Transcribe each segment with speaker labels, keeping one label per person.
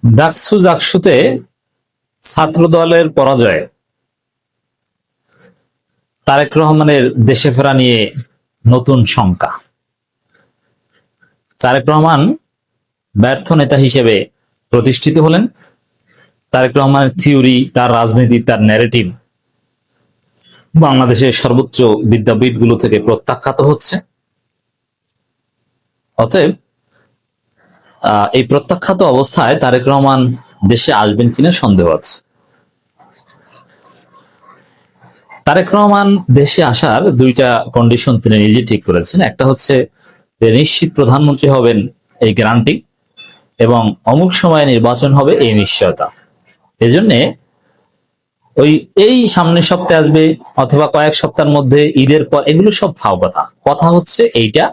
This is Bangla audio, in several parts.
Speaker 1: ডাকসু জাকসুতে ছাত্র দলের পরাজয়, তারেক রহমানের দেশে ফেরা নিয়ে নতুন শঙ্কা। তারেক রহমান ব্যর্থ নেতা হিসেবে প্রতিষ্ঠিত হলেন। তারেক রহমানের থিওরি, তার রাজনীতি, তার ন্যারেটিভ বাংলাদেশের সর্বোচ্চ বিদ্যাপীঠগুলো থেকে প্রত্যাখ্যাত হচ্ছে। অতএব এই প্রত্যাখ্যাত অবস্থায় তারেক রহমান দেশে আসবেন কিনা সন্দেহ আছে। তারেক রহমান দেশে আসার দুইটা কন্ডিশন তিনি নিজে ঠিক করেছেন। একটা হচ্ছে যে নিশ্চিত প্রধানমন্ত্রী হবেন এই গ্যারান্টি, এবং অমুক সময়ে নির্বাচন হবে এই নিশ্চয়তা। এজন্য এই সামনের সপ্তাহে আসবে অথবা কয়েক সপ্তাহের মধ্যে ঈদের পর, এগুলো সব ফাও কথা। কথা হচ্ছে এইটা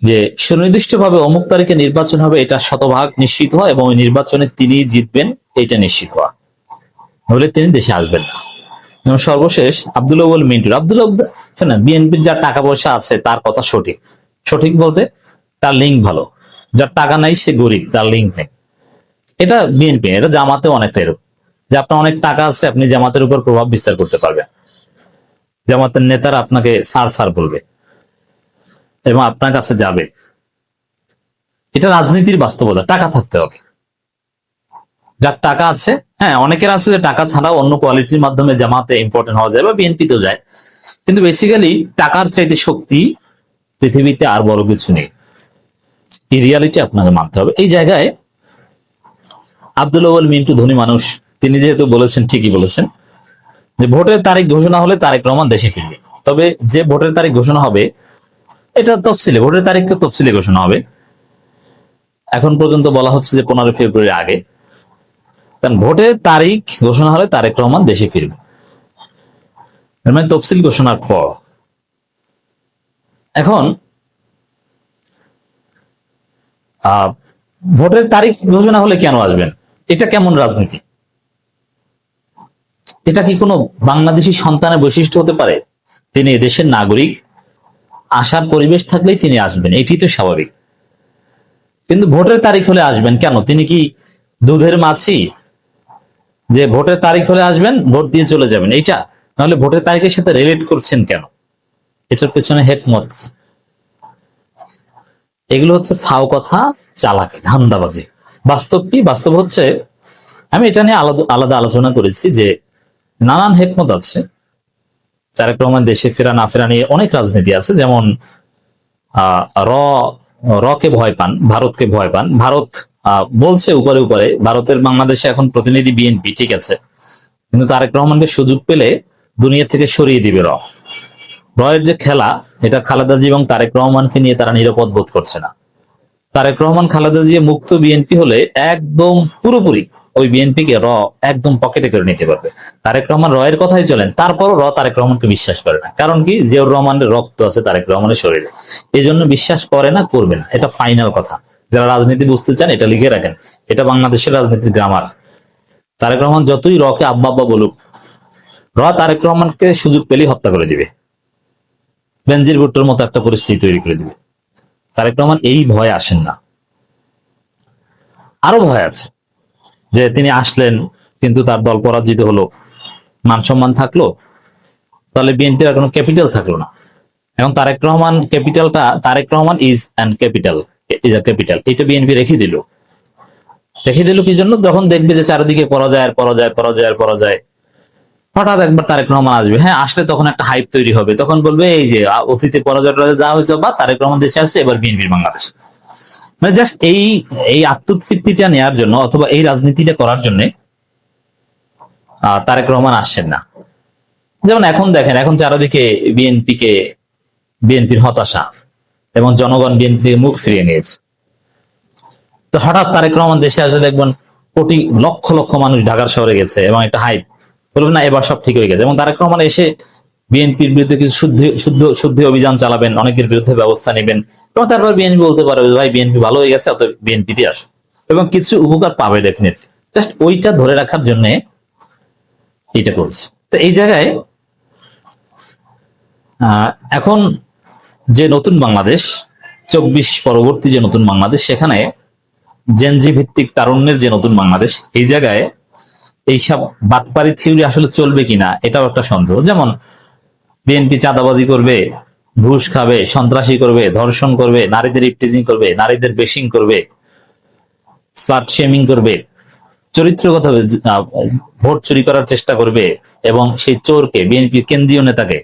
Speaker 1: যে সুনির্দিষ্টভাবে অমুক তারিখে নির্বাচন হবে, এটা শতভাগ নিশ্চিত হওয়া এবং ওই নির্বাচনে তিনি জিতবেন এটা নিশ্চিত হওয়া, নইলে তিনি দেশে আসবেন না। যেমন সর্বশেষ আব্দুল আউয়াল মিন্টুর, বিএনপির যার টাকা পয়সা আছে তার কথা সঠিক। সঠিক বলতে তার লিঙ্ক ভালো, যার টাকা নাই সে গরিব, তার লিঙ্ক নেই। এটা বিএনপি, এটা জামাতেও অনেকটা এরকম, যে আপনার অনেক টাকা আছে, আপনি জামাতের উপর প্রভাব বিস্তার করতে পারবেন। জামাতের নেতারা আপনাকে স্যার স্যার বলবে এবং আপনার কাছে যাবে। এটা রাজনীতির বাস্তবতা। টাকা থাকতে হবে, যার টাকা আছে। হ্যাঁ, অনেকের আছে যে টাকা ছাড়াও অন্য কোয়ালিটির মাধ্যমে জামাতে ইম্পর্টেন্ট হওয়া যায় বা বিএনপিতেও যায়, কিন্তু বেসিক্যালি টাকার চাইতে শক্তি পৃথিবীতে আর বড় কিছু নেই। এই রিয়ালিটি আপনাকে মানতে হবে। এই জায়গায় আব্দুল আউয়াল মিন্টু ধনী মানুষ, তিনি যেহেতু বলেছেন, ঠিকই বলেছেন যে ভোটের তারিখ ঘোষণা হলে তারেক রহমান দেশে ফিরবে। তবে যে ভোটের তারিখ ঘোষণা হবে এটা তফসিলে, ভোটের তারিখ তো তফসিলে ঘোষণা হবে। এখন পর্যন্ত বলা হচ্ছে যে 15 ফেব্রুয়ারি আগে। কারণ ভোটের তারিখ ঘোষণা হলে তারেক রহমান দেশে ফিরবে, মানে তফসিল ঘোষণার পর। এখন ভোটের তারিখ ঘোষণা হলে কেন আসবেন? এটা কেমন রাজনীতি? এটা কি কোনো বাংলাদেশি সন্তানের বৈশিষ্ট্য হতে পারে? তিনি দেশের নাগরিক, আসার পরিবেশ থাকলেই তিনি আসবেন, এটি তো স্বাভাবিক। কিন্তু ভোটের তারিখ হলে আসবেন কেন? তিনি কি দুধের মাছি যে ভোটের তারিখ হলে আসবেন, ভোট দিয়ে চলে যাবেন? এইটা নাহলে ভোটের তারিখের সাথে রিলেট করছেন কেন? এটার পেছনে হেকমত কি? এগুলো হচ্ছে ফাও কথা, চালাকি, ধান্দাবাজি। বাস্তব কি? বাস্তব হচ্ছে, আমি এটা নিয়ে আলাদা আলাদা আলোচনা করেছি যে নানান হেকমত আছে। তারেক রহমান দেশে ফেরা না ফেরা নিয়ে অনেক রাজনীতি আছে। যেমন র রকে ভয় পান, ভারতকে ভয় পান। ভারত বলছে উপরে উপরে ভারতের বাংলাদেশে এখন প্রতিনিধি বিএনপি, ঠিক আছে, কিন্তু তারেক রহমানকে সুযোগ পেলে দুনিয়া থেকে সরিয়ে দিবে রয়ের যে খেলা, এটা খালেদা জি এবং তারেক রহমানকে নিয়ে তারা নিরাপদ বোধ করছে না। তারেক রহমান খালেদা জিয়া মুক্ত বিএনপি হলে একদম পুরোপুরি ওই বিএনপি কে একদম পকেটে করে নিতে পারবে। তারেক রহমান এর কথাই চলেন, তারপরও তারেক রহমানকে বিশ্বাস করে না। কারণ কি? জিয়াউর রহমানের রক্ত আছে তারেক রহমানের শরীরে, এই জন্য বিশ্বাস করে না, করবে না। এটা ফাইনাল কথা। যারা রাজনীতি বুঝতে চান এটা লিখে রাখেন, এটা বাংলাদেশের রাজনীতির গ্রামার। তারেক রহমান যতই কে আব্বা আব্বা বলুক, তারেক রহমানকে সুযোগ পেলেই হত্যা করে দিবে, বেনজির ভুট্টোর মতো একটা পরিস্থিতি তৈরি করে দিবে। তারেক রহমান এই ভয়ে আসেন না, আরো ভয় আছে যে তিনি আসলেন কিন্তু তার দল পরাজিত হলো, মান সম্মান থাকলো, তাহলে বিএনপির কোনো ক্যাপিটাল থাকলো না। এখন তারেক রহমান ক্যাপিটালটা, Tarique Rahman is and capital, capital, এটা বিএনপি রেখে দিল কি জন্য? যখন দেখবে যে চারিদিকে পরাজয়, হঠাৎ একবার তারেক রহমান আসবে। হ্যাঁ, আসলে তখন একটা হাইপ তৈরি হবে, তখন বলবে এই যে অতীতে পরাজয় যা হয়েছে, বা তারেক রহমান দেশে আসছে, এবার বিএনপির বাংলাদেশ। মানে জাস্ট এই আত্মতৃপ্তিটা নেওয়ার জন্য অথবা এই রাজনীতিটা করার জন্য তারেক রহমান আসছেন না। যেমন এখন দেখেন, এখন চারিদিকে বিএনপির হতাশা এবং জনগণ বিএনপি মুখ ফিরিয়ে নিয়েছে। তো হঠাৎ তারেক রহমান দেশে আসলে দেখবেন কোটি লক্ষ লক্ষ মানুষ ঢাকার শহরে গেছে এবং একটা হাইপ, বলবেন না এবার সব ঠিক হয়ে গেছে। এবং তারেক রহমান এসে বিএনপির বিরুদ্ধে কিছু শুদ্ধি অভিযান চালাবেন, অনেকের বিরুদ্ধে ব্যবস্থা নেবেন, এবং তারপর বিএনপি বলতে পারবে ভাই বিএনপি ভালো হয়ে গেছে, অত বিএনপিতে আসো, এবং কিছু উপকার পাবে ডেফিনেটলি। জাস্ট ওইটা ধরে রাখার জন্য এটা করছে। তো এই জায়গায় এখন যে নতুন বাংলাদেশ, 24 পরবর্তী যে নতুন বাংলাদেশ, সেখানে জেনজি ভিত্তিক তারুণ্যের যে নতুন বাংলাদেশ, এই জায়গায় এইসব বাটপারি থিওরি আসলে চলবে কিনা এটাও একটা সন্দেহ। যেমন বিএনপি চাঁদাবাজি করবে, ঘুষ খাবে, সন্ত্রাসী করবে, ধর্ষণ করবে, নারীদের ইপটিজিং করবে, নারীদের বেশিং করবে, স্লাট শেমিং করবে, চরিত্রগত ভোট চুরি করার চেষ্টা করবে, এবং সেই চোরকে, বিএনপির কেন্দ্রীয় নেতাকে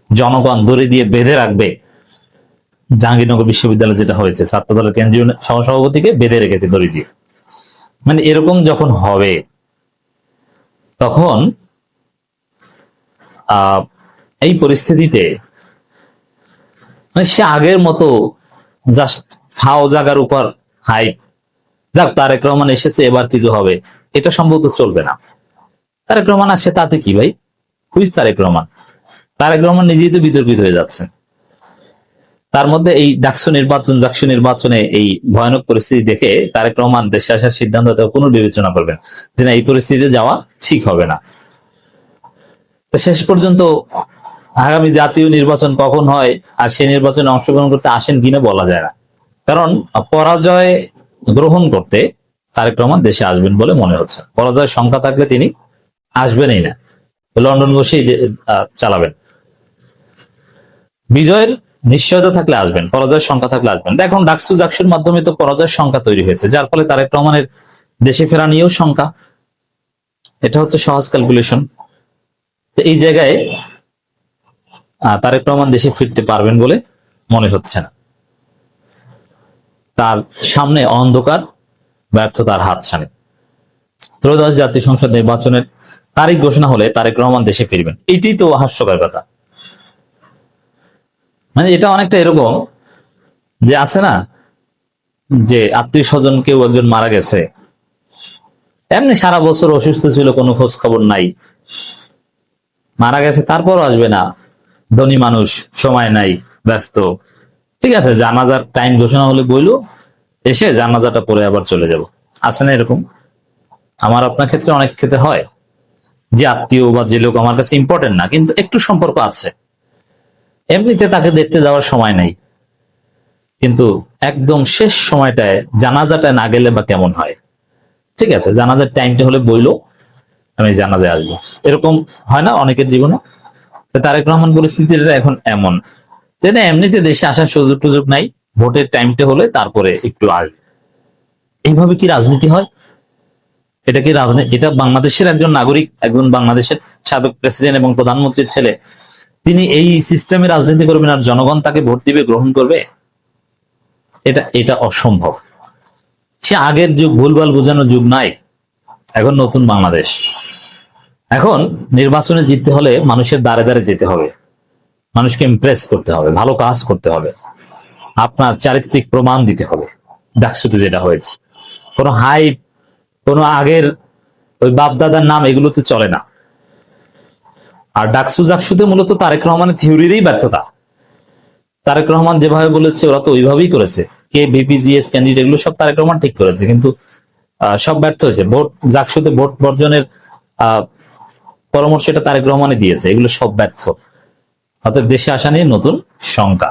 Speaker 1: জনগণ দড়ি দিয়ে বেঁধে রাখবে। জাহাঙ্গীরনগর বিশ্ববিদ্যালয়ে যেটা হয়েছে, ছাত্রদলের কেন্দ্রীয় সহসভাপতিকে বেঁধে রেখেছে দড়ি দিয়ে। মানে এরকম যখন হবে, তখন এই পরিস্থিতিতে মানে সে আগের মতো জাস্ট ফাও জাগার উপর হাইপ, যাক তারেক রহমান এসেছে এবার কিছু হবে, এটা সম্ভবত চলবে না। তারেক রহমান আসছে তাতে কি ভাই, হুইজ তারেক রহমান? তারেক রহমান নিজেই তো বিতর্কিত হয়ে যাচ্ছে। তার মধ্যে এই জাকসু নির্বাচনে এই ভয়ানক পরিস্থিতি দেখে তারেক রহমান দেশে আসার সিদ্ধান্ত পুনর্বিবেচনা করবেন যে না, এই পরিস্থিতিতে যাওয়া ঠিক হবে না। তো শেষ পর্যন্ত আগামী জাতীয় নির্বাচন কখন হয় আর সেই নির্বাচনে অংশগ্রহণ করতে আসেন কিনা বলা যায় না, কারণ পরাজয় গ্রহণ করতে তারেক রহমান দেশে আসবেন বলে মনে হচ্ছে। পরাজয়ের সংখ্যা থাকলে তিনি আসবেনই না, লন্ডন বসেই চালাবেন। বিজয়ের নিশ্চয়তা থাকলে আসবেন, পরাজয়ের সংখ্যা থাকলে আসবেন। এখন জাকসুর মাধ্যমে তো পরাজয়ের সংখ্যা তৈরি হয়েছে, যার ফলে তারেক রহমানের দেশে ফেরা নিয়েও সংখ্যা। এটা হচ্ছে সহজ ক্যালকুলেশন। তো এই জায়গায় তারেক রহমান দেশে ফিরতে পারবেন বলে মনে হচ্ছে না। তার সামনে অন্ধকার, ব্যর্থতার হাতছানি। ত্রয়োদশ জাতীয় সংসদ নির্বাচনের তারিখ ঘোষণা হলে তারেক রহমান দেশে ফিরবেন, এটি তো হাস্যকর কথা। মানে এটা অনেকটা এরকম যে আছে না, যে আত্মীয় স্বজন কেউ একজন মারা গেছে, এমনি সারা বছর অসুস্থ ছিল, কোনো খোঁজ খবর নাই, মারা গেছে তারপরও আসবে না, ধনী মানুষ, সময় নাই, ব্যস্ত, ঠিক আছে, জানাজার টাইম ঘোষণা হলে বইলো, এসে জানাজাটা পরে আবার চলে যাব। আছে না এরকম? আমার আপনার ক্ষেত্রে অনেক ক্ষেত্রে হয় যে আত্মীয় বা যে লোক আমার কাছে ইম্পর্টেন্ট না, কিন্তু একটু সম্পর্ক আছে, এমনিতে তাকে দেখতে যাওয়ার সময় নেই, কিন্তু একদম শেষ সময়টায় জানাজাটা না গেলে বা কেমন হয়? ঠিক আছে, জানাজার টাইমটা হলে বইলো আমি জানাজায় আসবো, এরকম হয় না অনেকের জীবনে? তারেক রহমান পরিস্থিতিটা এখন এমন, এমনিতে দেশে আসার সুযোগ নাই, ভোটের টাইমটা হলে তারপরে একটু আসবে। এইভাবে কি রাজনীতি হয়? এটা কি রাজনীতি? এটা বাংলাদেশের একজন নাগরিক, একজন বাংলাদেশের সাবেক প্রেসিডেন্ট এবং প্রধানমন্ত্রীর ছেলে, তিনি এই সিস্টেমে রাজনীতি করবেন আর জনগণ তাকে ভোট দিবে, গ্রহণ করবে? এটা অসম্ভব। সে আগের যুগ, ভুলভাল বোঝানোর যুগ নাই, এখন নতুন বাংলাদেশ। এখন নির্বাচনে জিততে হলে মানুষের দ্বারে দ্বারে যেতে হবে, মানুষকে ইমপ্রেস করতে হবে, ভালো কাজ করতে হবে, আপনার চারিত্রিক প্রমাণ দিতে হবে। ডাকসুতে যেটা হয়েছে, কোনো হাইপ, কোনো আগের ওই বাপদাদার নাম, এগুলোতে চলে না। আর জাকসুতে মূলত তারেক রহমানের থিওরিরই ব্যর্থতা। তারেক রহমান যেভাবে বলেছে ওরা তো ওইভাবেই করেছে, কে বিপিজিএস ক্যান্ডিডেট, এগুলো সব তারেক রহমান ঠিক করেছে, কিন্তু সব ব্যর্থ হয়েছে। জাকসুতে ভোট বর্জনের পরামর্শ এটা তারেক রহমানে দিয়েছে, এগুলো সব ব্যর্থ। অর্থাৎ দেশে আসা নিয়ে নতুন শঙ্কা।